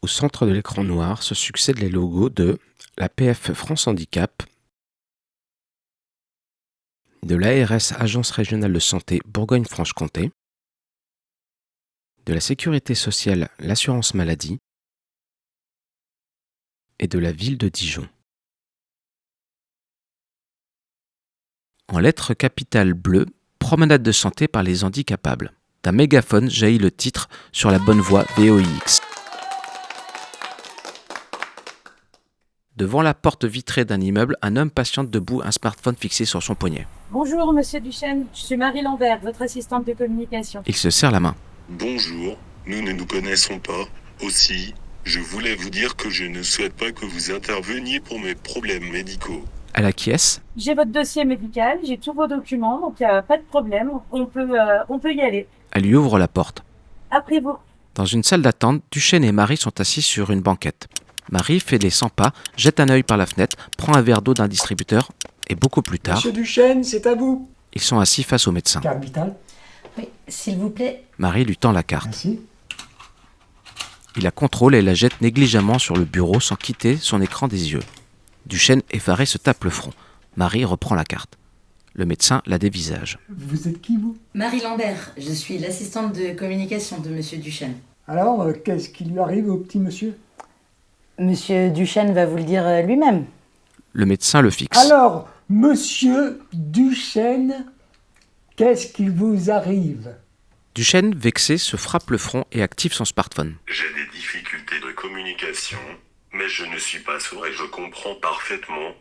Au centre de l'écran noir se succèdent les logos de la PF France Handicap, de l'ARS Agence Régionale de Santé Bourgogne-Franche-Comté, de la Sécurité Sociale l'Assurance Maladie et de la ville de Dijon. En lettres capitales bleues, promenade de santé par les handicapables. D'un mégaphone jaillit le titre sur la bonne voie VOIX. Devant la porte vitrée d'un immeuble, un homme patiente debout, un smartphone fixé sur son poignet. Bonjour Monsieur Duchesne, je suis Marie Lambert, votre assistante de communication. Il se serre la main. Bonjour, nous ne nous connaissons pas. Aussi, je voulais vous dire que je ne souhaite pas que vous interveniez pour mes problèmes médicaux. Elle acquiesce. J'ai votre dossier médical, j'ai tous vos documents, donc pas de problème, on peut y aller. Elle lui ouvre la porte. Après vous. Dans une salle d'attente, Duchesne et Marie sont assis sur une banquette. Marie fait les 100 pas, jette un œil par la fenêtre, prend un verre d'eau d'un distributeur et beaucoup plus tard... Monsieur Duchesne, c'est à vous. Ils sont assis face au médecin. Carte vitale. Oui, s'il vous plaît. Marie lui tend la carte. Merci. Il la contrôle et la jette négligemment sur le bureau sans quitter son écran des yeux. Duchesne, effaré, se tape le front. Marie reprend la carte. Le médecin la dévisage. Vous êtes qui, vous? Marie Lambert, je suis l'assistante de communication de Monsieur Duchesne. Alors, qu'est-ce qui lui arrive au petit monsieur? Monsieur Duchesne va vous le dire lui-même. Le médecin le fixe. Alors, monsieur Duchesne, qu'est-ce qui vous arrive? Duchesne, vexé, se frappe le front et active son smartphone. J'ai des difficultés de communication, mais je ne suis pas sourd et je comprends parfaitement.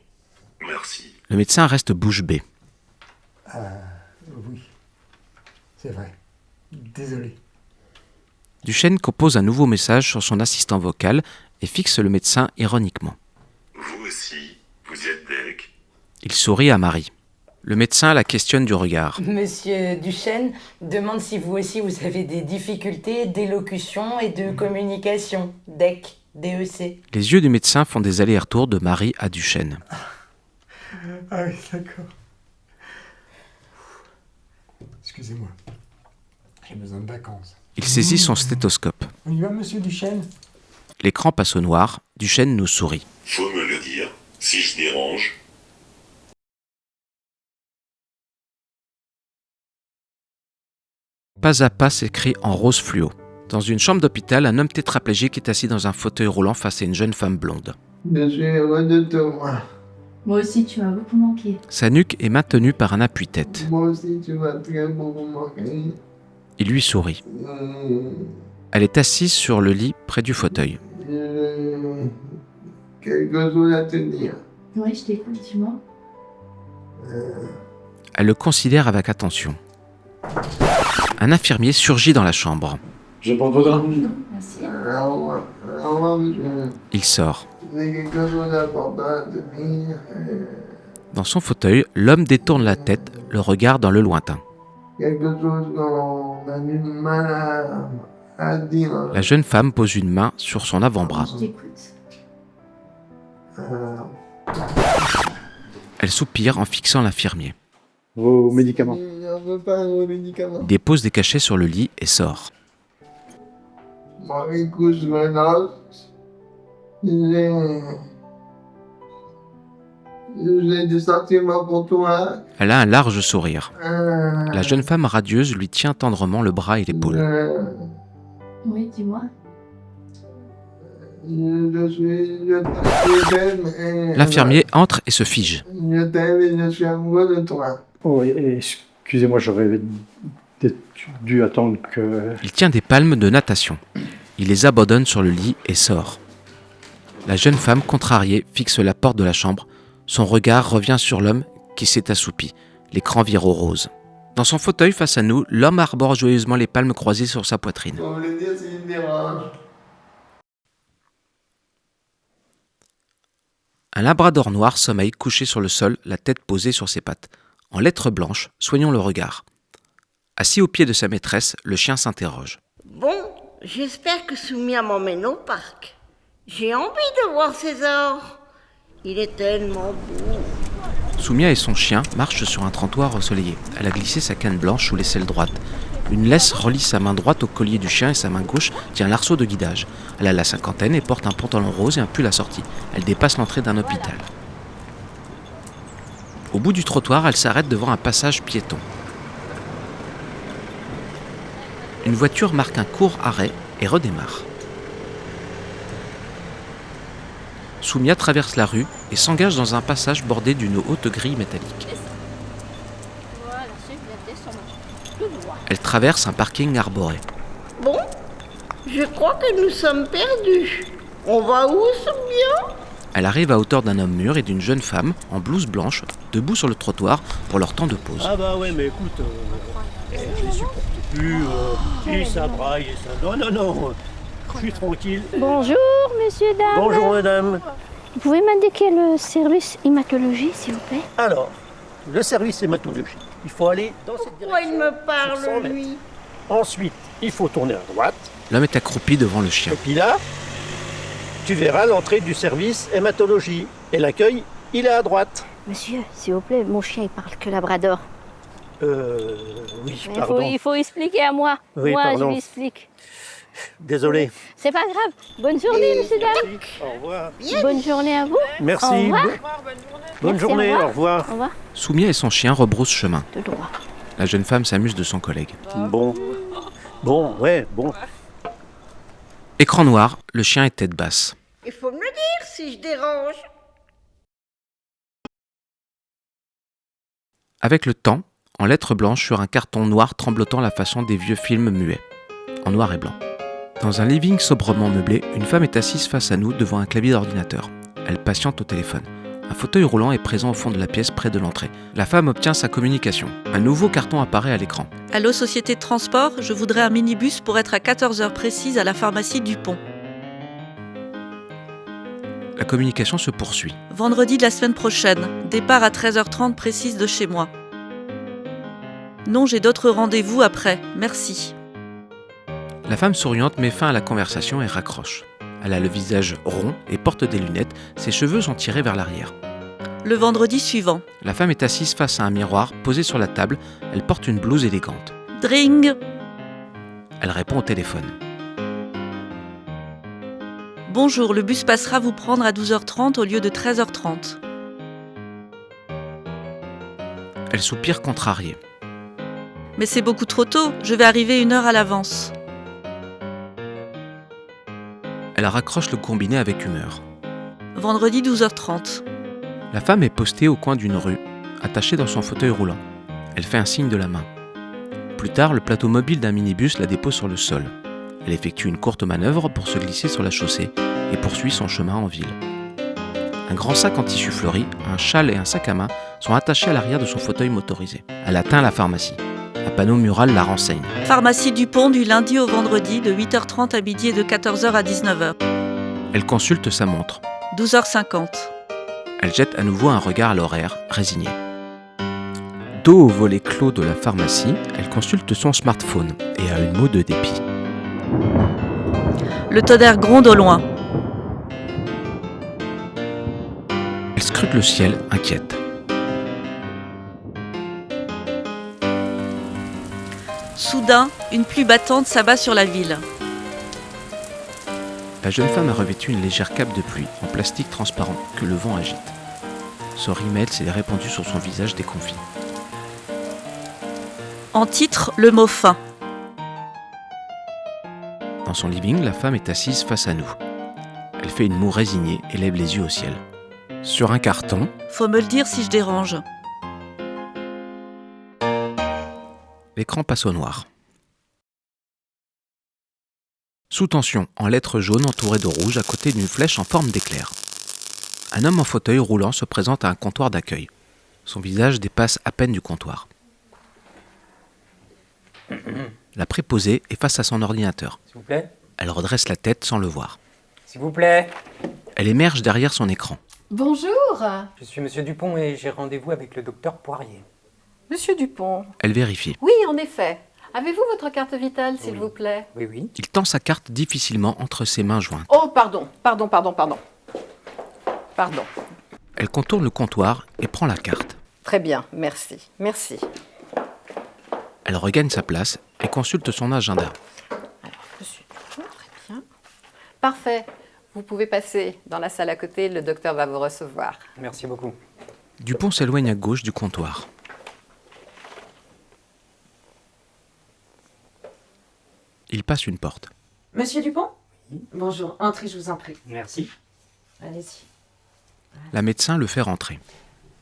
Merci. Le médecin reste bouche bée. Oui, c'est vrai. Désolé. Duchesne compose un nouveau message sur son assistant vocal et fixe le médecin ironiquement. Vous aussi, vous êtes deg. Il sourit à Marie. Le médecin la questionne du regard. Monsieur Duchesne demande si vous aussi vous avez des difficultés d'élocution et de communication. DEC, DEC. Les yeux du médecin font des allers-retours de Marie à Duchesne. Ah oui, d'accord. Excusez-moi. J'ai besoin de vacances. Il saisit son stéthoscope. On y va, monsieur Duchesne? L'écran passe au noir. Duchesne nous sourit. Faut me le dire, si je dérange. Pas à pas s'écrit en rose fluo. Dans une chambre d'hôpital, un homme tétraplégique est assis dans un fauteuil roulant face à une jeune femme blonde. Je suis heureux de te voir. Moi aussi, tu m'as beaucoup manqué. Sa nuque est maintenue par un appui-tête. Moi aussi, tu m'as très beaucoup manqué. Il lui sourit. Elle est assise sur le lit près du fauteuil. J'ai quelque chose à te dire. Oui, je t'écoute, dis-moi. Elle le considère avec attention. Un infirmier surgit dans la chambre. Je prends votre drap. Merci. Au revoir, monsieur. Il sort. J'ai quelque chose d'important à te dire. Dans son fauteuil, l'homme détourne la tête, le regard dans le lointain. Quelque chose qu'on a du mal à dire. La jeune femme pose une main sur son avant-bras. Je t'écoute. Elle soupire en fixant l'infirmier. Vos médicaments. Je ne veux pas vos médicaments. Il dépose des cachets sur le lit et sort. Bon, écoute, maintenant, j'ai des sentiments pour toi. Elle a un large sourire. La jeune femme radieuse lui tient tendrement le bras et l'épaule. Oui, dis-moi. Je t'aime et... L'infirmier entre et se fige. Je t'aime et je suis amoureux de toi. Oh, excusez-moi, j'aurais dû attendre que... Il tient des palmes de natation. Il les abandonne sur le lit et sort. La jeune femme, contrariée, fixe la porte de la chambre. Son regard revient sur l'homme qui s'est assoupi. L'écran vire au rose. Dans son fauteuil face à nous, l'homme arbore joyeusement les palmes croisées sur sa poitrine. Pour me le dire s'il me dérange. Un labrador noir sommeille couché sur le sol, la tête posée sur ses pattes. En lettres blanches, soignons le regard. Assis au pied de sa maîtresse, le chien s'interroge. Bon, j'espère que Soumia m'emmène au parc. J'ai envie de voir César. Il est tellement beau. Soumia et son chien marchent sur un trottoir ensoleillé. Elle a glissé sa canne blanche sous l'aisselle droite. Une laisse relie sa main droite au collier du chien et sa main gauche tient l'arceau de guidage. Elle a la cinquantaine et porte un pantalon rose et un pull assorti. Elle dépasse l'entrée d'un hôpital. Au bout du trottoir, elle s'arrête devant un passage piéton. Une voiture marque un court arrêt et redémarre. Soumia traverse la rue et s'engage dans un passage bordé d'une haute grille métallique. Elle traverse un parking arboré. Bon, je crois que nous sommes perdus. On va où, Soumia? Elle arrive à hauteur d'un homme mûr et d'une jeune femme en blouse blanche, debout sur le trottoir pour leur temps de pause. Ah bah ouais, mais écoute, je les supporte plus, et ça braille, et ça... Non, je suis tranquille. Bonjour, messieurs, dames. Bonjour, madame. Vous pouvez m'indiquer le service hématologie, s'il vous plaît? Alors, le service hématologie, il faut aller dans cette direction. Pourquoi il me sur parle, 100 mètres. lui? Ensuite, il faut tourner à droite. L'homme est accroupi devant le chien. Et puis là, tu verras l'entrée du service hématologie. Et l'accueil, il est à droite. Monsieur, s'il vous plaît, mon chien, il parle que labrador. Oui, Il pardon. faut expliquer à moi. Oui, moi, pardon. je lui explique. Désolé. C'est pas grave. Bonne journée, monsieur, dames. Au revoir. Bonne journée à vous. Merci. Au revoir. Bonne Merci, journée, au au revoir. revoir. Au revoir. Soumia et son chien rebroussent chemin. De droit. La jeune femme s'amuse de son collègue. Bon, ouais. Écran noir, le chien est tête basse. Il faut me le dire si je dérange. Avec le temps, en lettres blanches sur un carton noir tremblotant la façon des vieux films muets, en noir et blanc. Dans un living sobrement meublé, une femme est assise face à nous devant un clavier d'ordinateur. Elle patiente au téléphone. Un fauteuil roulant est présent au fond de la pièce près de l'entrée. La femme obtient sa communication. Un nouveau carton apparaît à l'écran. Allô, société de transport, je voudrais un minibus pour être à 14h précise à la pharmacie Dupont. La communication se poursuit. Vendredi de la semaine prochaine, départ à 13h30 précise de chez moi. Non, j'ai d'autres rendez-vous après, merci. La femme souriante met fin à la conversation et raccroche. Elle a le visage rond et porte des lunettes, ses cheveux sont tirés vers l'arrière. Le vendredi suivant. La femme est assise face à un miroir posé sur la table, elle porte une blouse élégante. Dring. Elle répond au téléphone. Bonjour, le bus passera vous prendre à 12h30 au lieu de 13h30. Elle soupire contrariée. Mais c'est beaucoup trop tôt, je vais arriver 1 heure à l'avance. Elle raccroche le combiné avec humeur. Vendredi 12h30. La femme est postée au coin d'une rue, attachée dans son fauteuil roulant. Elle fait un signe de la main. Plus tard, le plateau mobile d'un minibus la dépose sur le sol. Elle effectue une courte manœuvre pour se glisser sur la chaussée et poursuit son chemin en ville. Un grand sac en tissu fleuri, un châle et un sac à main sont attachés à l'arrière de son fauteuil motorisé. Elle atteint la pharmacie. Un panneau mural la renseigne. Pharmacie Dupont du lundi au vendredi de 8h30 à midi et de 14h à 19h. Elle consulte sa montre. 12h50. Elle jette à nouveau un regard à l'horaire, résignée. Dos au volet clos de la pharmacie, elle consulte son smartphone et a une moue de dépit. Le tonnerre gronde au loin. Elle scrute le ciel, inquiète. Soudain, une pluie battante s'abat sur la ville. La jeune femme a revêtu une légère cape de pluie en plastique transparent que le vent agite. Son rimel s'est répandu sur son visage déconfit. En titre, le mot fin. Dans son living, la femme est assise face à nous. Elle fait une moue résignée et lève les yeux au ciel. Sur un carton, faut me le dire si je dérange. l'écran passe au noir. Sous tension, en lettres jaunes entourées de rouge à côté d'une flèche en forme d'éclair. Un homme en fauteuil roulant se présente à un comptoir d'accueil. Son visage dépasse à peine du comptoir. La préposée est face à son ordinateur. S'il vous plaît. Elle redresse la tête sans le voir. S'il vous plaît. Elle émerge derrière son écran. Bonjour. Je suis Monsieur Dupont et j'ai rendez-vous avec le docteur Poirier. Monsieur Dupont. Elle vérifie. Oui, en effet. Avez-vous votre carte vitale, s'il vous plaît? Oui, oui. Il tend sa carte difficilement entre ses mains jointes. Oh, pardon. Pardon. Elle contourne le comptoir et prend la carte. Très bien, merci. Merci. Elle regagne sa place et consulte son agenda. Monsieur Dupont, très bien. Parfait. Vous pouvez passer dans la salle à côté, le docteur va vous recevoir. Merci beaucoup. Dupont s'éloigne à gauche du comptoir. Il passe une porte. Monsieur Dupont ? Bonjour, entrez, je vous en prie. Merci. Allez-y. La médecin le fait rentrer.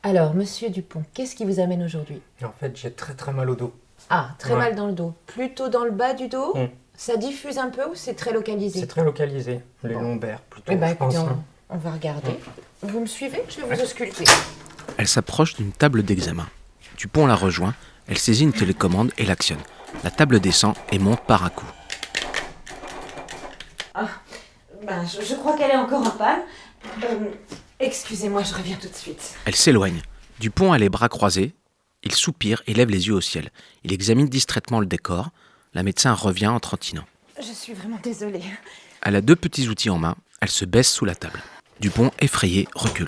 Alors, monsieur Dupont, qu'est-ce qui vous amène aujourd'hui? En fait, j'ai très mal au dos. Ah, très Ouais. mal dans le dos. Plutôt dans le bas du dos? Ça diffuse un peu ou c'est très localisé? C'est très localisé. Les lombaires, plutôt, Eh ben, je pense. écoutez, on va regarder. Vous me suivez? Je vais vous ausculter. Elle s'approche d'une table d'examen. Dupont la rejoint, elle saisit une télécommande et l'actionne. La table descend et monte par à coup. Ah, ben, je crois qu'elle est encore en panne. Excusez-moi, je reviens tout de suite. Elle s'éloigne. Dupont a les bras croisés. Il soupire et lève les yeux au ciel. Il examine distraitement le décor. La médecin revient en trantinant. Je suis vraiment désolée. Elle a 2 petits outils en main. Elle se baisse sous la table. Dupont, effrayé, recule.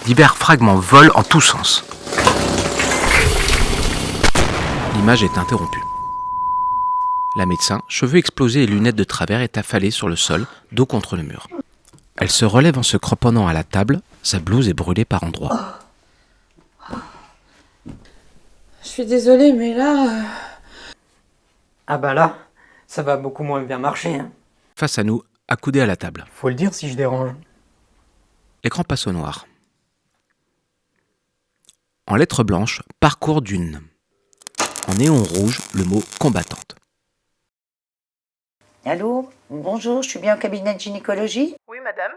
Divers fragments volent en tous sens. L'image est interrompue. La médecin, cheveux explosés et lunettes de travers, est affalée sur le sol, dos contre le mur. Elle se relève en se cramponnant à la table. Sa blouse est brûlée par endroits. Je suis désolée, mais là... Ah bah là, ça va beaucoup moins bien marcher. Hein. Face à nous, accoudé à la table. Faut le dire si je dérange. L'écran passe au noir. En lettres blanches, parcours d'une. En néon rouge, le mot combattante. Allô, bonjour, je suis bien au cabinet de gynécologie. Oui, madame.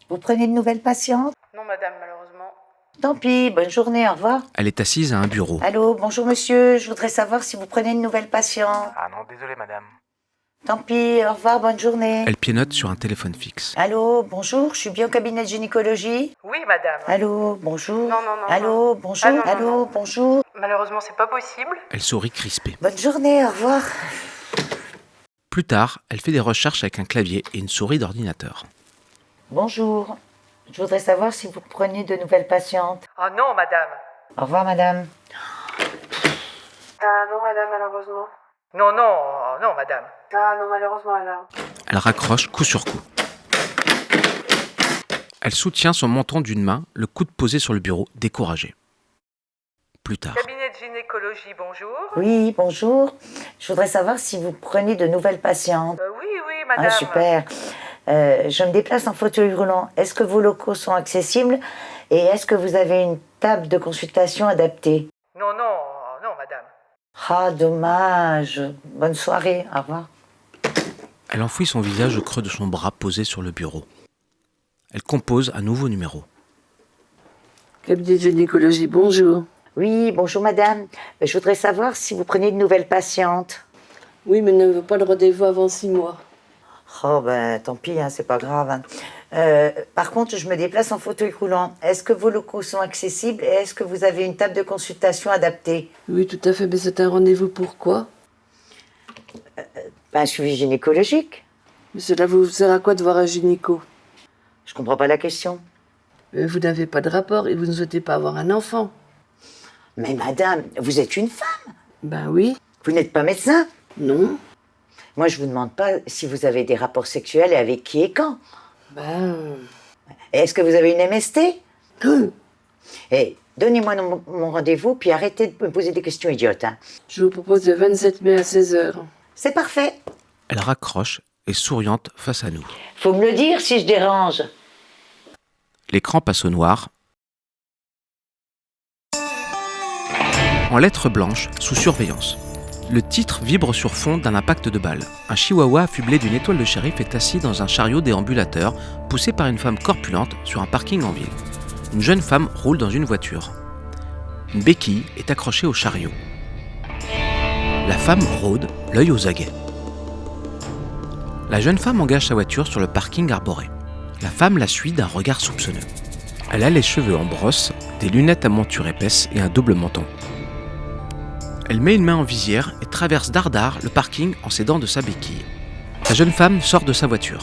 Vous prenez de nouvelles patientes? Non, madame, malheureusement. Tant pis, bonne journée, au revoir. Elle est assise à un bureau. Allô, bonjour monsieur, je voudrais savoir si vous prenez de nouvelles patientes. Ah non, désolé, madame. Tant pis, au revoir, bonne journée. Elle pianote sur un téléphone fixe. Allô, bonjour, je suis bien au cabinet de gynécologie. Oui, madame. Allô, bonjour. Non. Allô, bonjour. Ah, non, Allô, bonjour. Malheureusement, c'est pas possible. Elle sourit crispée. Bonne journée, au revoir. Plus tard, elle fait des recherches avec un clavier et une souris d'ordinateur. Bonjour, je voudrais savoir si vous prenez de nouvelles patientes. Ah non, madame. Au revoir, madame. Ah non, madame, malheureusement. Non, madame. Ah non, malheureusement, madame. Elle raccroche coup sur coup. Elle soutient son menton d'une main, le coude posé sur le bureau, découragée. Plus tard. Cabinet de gynécologie, bonjour. Oui, bonjour. Je voudrais savoir si vous prenez de nouvelles patientes. Oui, madame. Ah, super. Je me déplace en fauteuil roulant. Est-ce que vos locaux sont accessibles et est-ce que vous avez une table de consultation adaptée? Non, madame. Ah, dommage. Bonne soirée. Au revoir. Elle enfouit son visage au creux de son bras posé sur le bureau. Elle compose un nouveau numéro. Cabinet de gynécologie, bonjour. Oui, bonjour madame. Je voudrais savoir si vous prenez de nouvelles patientes. Oui, mais ne veut pas le rendez-vous avant 6 mois. Oh ben, tant pis, hein, c'est pas grave. Hein. Par contre, je me déplace en fauteuil roulant. Est-ce que vos locaux sont accessibles et est-ce que vous avez une table de consultation adaptée? Oui, tout à fait, mais c'est un rendez-vous pourquoi? Un suivi gynécologique. Mais cela vous sert à quoi de voir un gynéco? Je comprends pas la question. Vous n'avez pas de rapport et vous ne souhaitez pas avoir un enfant. Mais madame, vous êtes une femme? Ben oui. Vous n'êtes pas médecin? Non. Moi, je vous demande pas si vous avez des rapports sexuels et avec qui et quand. Est-ce que vous avez une MST? Donnez-moi mon rendez-vous, puis arrêtez de me poser des questions idiotes. Hein. Je vous propose le 27 mai à 16h. C'est parfait. Elle raccroche et souriante face à nous. Faut me le dire si je dérange. L'écran passe au noir. En lettres blanches, sous surveillance. Le titre vibre sur fond d'un impact de balle. Un chihuahua affublé d'une étoile de shérif est assis dans un chariot déambulateur poussé par une femme corpulente sur un parking en ville. Une jeune femme roule dans une voiture. Une béquille est accrochée au chariot. La femme rôde, l'œil aux aguets. La jeune femme engage sa voiture sur le parking arboré. La femme la suit d'un regard soupçonneux. Elle a les cheveux en brosse, des lunettes à monture épaisse et un double menton. Elle met une main en visière et traverse dardard le parking en s'aidant de sa béquille. La jeune femme sort de sa voiture.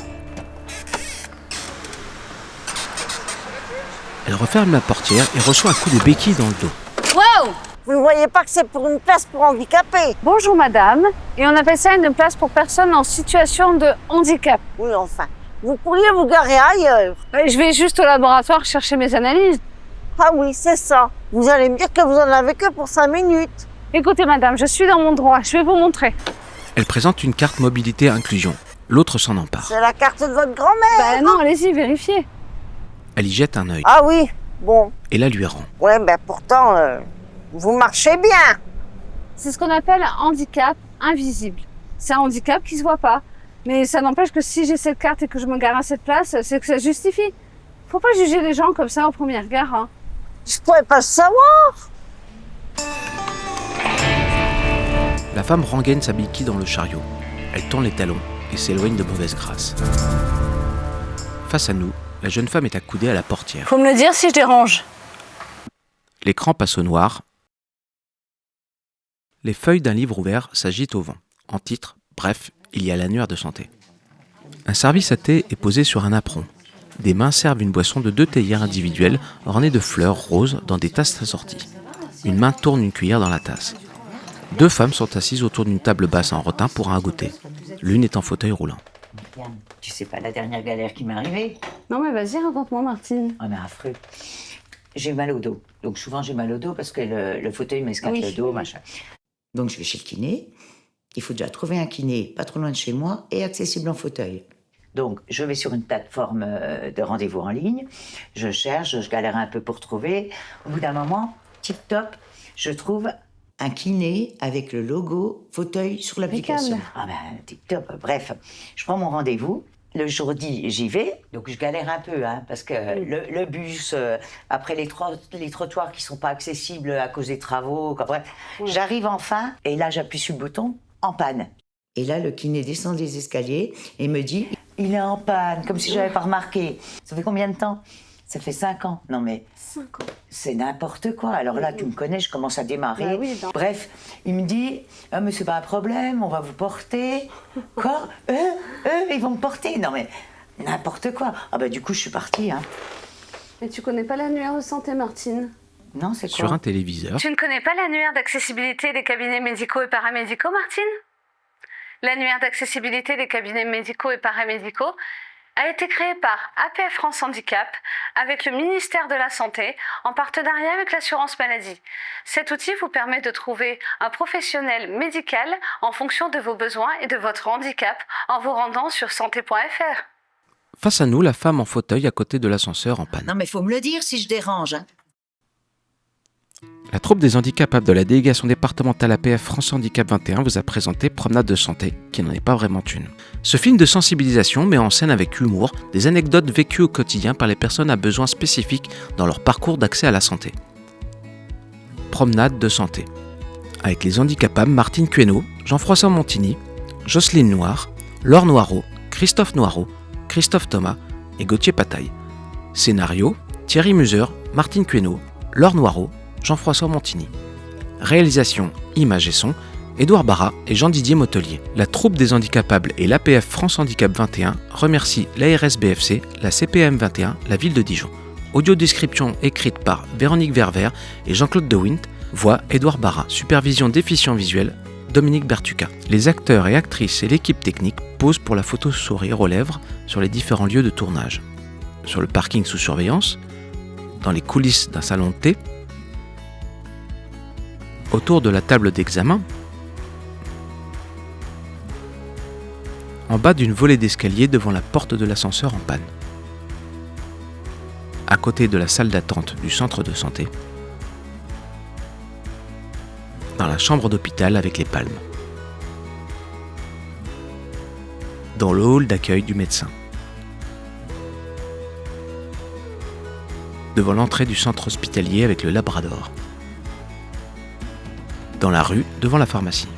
Elle referme la portière et reçoit un coup de béquille dans le dos. Wow! Vous ne voyez pas que c'est pour une place pour handicapés? Bonjour madame, et on appelle ça une place pour personnes en situation de handicap. Oui, enfin, vous pourriez vous garer ailleurs. Je vais juste au laboratoire chercher mes analyses. Ah oui, c'est ça. Vous allez me dire que vous en avez que pour 5 minutes. Écoutez madame, je suis dans mon droit, je vais vous montrer. Elle présente une carte mobilité inclusion. L'autre s'en empare. C'est la carte de votre grand-mère. Bah non, allez-y, vérifiez. Elle y jette un œil Ah oui, bon. et la lui rend. Ouais, ben pourtant, vous marchez bien. C'est ce qu'on appelle un handicap invisible. C'est un handicap qui se voit pas. Mais ça n'empêche que si j'ai cette carte et que je me gare à cette place, c'est que ça justifie. Faut pas juger les gens comme ça au premier regard. Hein. Je pourrais pas le savoir. La femme rengaine sa béquille dans le chariot. Elle tend les talons et s'éloigne de mauvaise grâce. Face à nous, la jeune femme est accoudée à la portière. Faut me le dire si je dérange. L'écran passe au noir. Les feuilles d'un livre ouvert s'agitent au vent. En titre, bref, il y a l'annuaire de santé. Un service à thé est posé sur un apron. Des mains servent une boisson de 2 théières individuelles ornées de fleurs roses dans des tasses assorties. Une main tourne une cuillère dans la tasse. 2 femmes sont assises autour d'une table basse en rotin pour un goûter. L'une est en fauteuil roulant. Tu sais pas la dernière galère qui m'est arrivée? Non mais vas-y, raconte-moi Martine. Ah mais affreux. J'ai mal au dos. Donc souvent j'ai mal au dos parce que le fauteuil m'escape le dos, machin. Donc je vais chez le kiné. Il faut déjà trouver un kiné pas trop loin de chez moi et accessible en fauteuil. Donc je vais sur une plateforme de rendez-vous en ligne. Je cherche, je galère un peu pour trouver. Au bout d'un moment, tip-top, je trouve un kiné avec le logo fauteuil sur l'application. Ah ben, tip-top. Bref, je prends mon rendez-vous. Le jour dit, j'y vais. Donc je galère un peu, hein, parce que le bus, après les trottoirs qui sont pas accessibles à cause des travaux, bref, j'arrive enfin, et là j'appuie sur le bouton, en panne. Et là, le kiné descend des escaliers et me dit, il est en panne, comme si j'avais pas remarqué. Ça fait combien de temps? Ça fait 5 ans. Non mais, 5 ans. C'est n'importe quoi. Alors là, tu me connais, je commence à démarrer. Bref, il me dit, ah mais c'est pas un problème, on va vous porter. Quoi? Ils vont me porter? Non mais, n'importe quoi. Ah bah du coup, je suis partie. Hein. Mais tu connais pas l'annuaire de santé, Martine? Non, c'est quoi? Sur un téléviseur, Tu ne connais pas l'annuaire d'accessibilité des cabinets médicaux et paramédicaux, Martine? L'annuaire d'accessibilité des cabinets médicaux et paramédicaux a été créé par APF France Handicap avec le ministère de la Santé en partenariat avec l'assurance maladie. Cet outil vous permet de trouver un professionnel médical en fonction de vos besoins et de votre handicap en vous rendant sur santé.fr. face à nous, la femme en fauteuil à côté de l'ascenseur en panne. Non mais faut me le dire si je dérange. Hein. La troupe des handicapables de la délégation départementale APF France Handicap 21 vous a présenté Promenade de santé, qui n'en est pas vraiment une. Ce film de sensibilisation met en scène avec humour des anecdotes vécues au quotidien par les personnes à besoins spécifiques dans leur parcours d'accès à la santé. Promenade de santé. Avec les handicapables Martine Queneau, Jean-François Montigny, Jocelyne Noir, Laure Noireau, Christophe Noireau, Christophe Thomas et Gauthier Pataille. Scénario, Thierry Muser, Martine Queneau, Laure Noireau, Jean-François Montigny. Réalisation, images et son, Édouard Barra et Jean-Didier Motelier. La troupe des handicapables et l'APF France Handicap 21 remercient l'ARS-BFC, la CPM 21, la ville de Dijon. Audio-description écrite par Véronique Ververt et Jean-Claude De Wint. Voix Édouard Barra. Supervision déficient visuel Dominique Bertuca. Les acteurs et actrices et l'équipe technique posent pour la photo sourire aux lèvres sur les différents lieux de tournage. Sur le parking sous surveillance, dans les coulisses d'un salon de thé, autour de la table d'examen, en bas d'une volée d'escalier devant la porte de l'ascenseur en panne, à côté de la salle d'attente du centre de santé, dans la chambre d'hôpital avec les palmes, dans le hall d'accueil du médecin, devant l'entrée du centre hospitalier avec le Labrador, dans la rue devant la pharmacie.